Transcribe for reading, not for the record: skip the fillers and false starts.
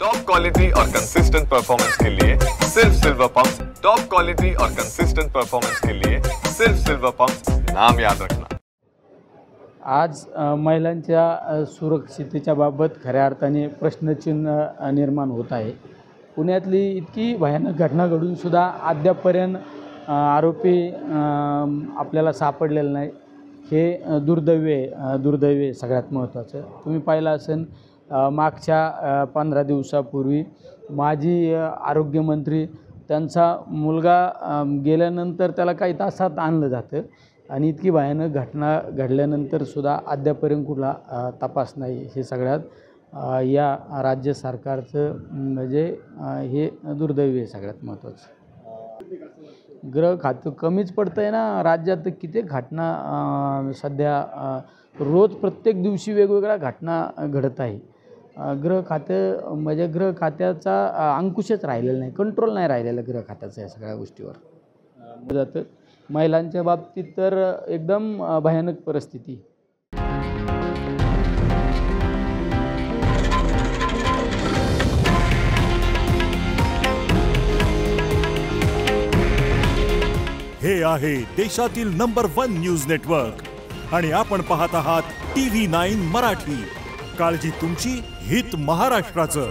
Top quality और consistent performance के लिए सिर्फ सिल्वर पंप्स। टॉप क्वालिटी और कंसिस्टेंट परफॉर्मेंस के लिए सिर्फ सिल्वर पंप्स, नाम याद रखना। आज महिलांच्या सुरक्षिततेच्या बाबत खऱ्या अर्थाने प्रश्नचिन्ह निर्माण होत आहे। पुण्यातली इतकी भयानक घटना घडून सुद्धा अद्यापपर्यंत आरोपी आपल्याला सापडलेला नाही। हे दुर्दैव आहे सगळ्यात महत्त्वाचं। तुम्ही पाहिलं असेल मागच्या 15 दिवसापूर्वी माजी आरोग्यमंत्री त्यांचा मुलगा गेल्यानंतर त्याला काही तासात आणलं जातं आणि इतकी भयानक घटना घडल्यानंतर सुद्धा अद्यापर्यंत कुठला तपास नाही। हे सगळ्यात या राज्य सरकारचं म्हणजे हे दुर्दैव आहे सगळ्यात महत्त्वाचं। गृह खातं कमीच पडतंय ना राज्यात। किती घटना सध्या रोज प्रत्येक दिवशी वेगवेगळ्या घटना घडत आहे। गृह खातं म्हणजे गृह खात्याचा अंकुशच राहिलेला नाही, कंट्रोल नाही राहिलेला गृह खात्याचा या सगळ्या गोष्टीवर जातं। महिलांच्या बाबतीत तर एकदम भयानक परिस्थिती। हे आहे देशातील नंबर 1 न्यूज नेटवर्क आणि आपण पाहत आहात TV9 मराठी। काळजी तुमची, हित महाराष्ट्राचं।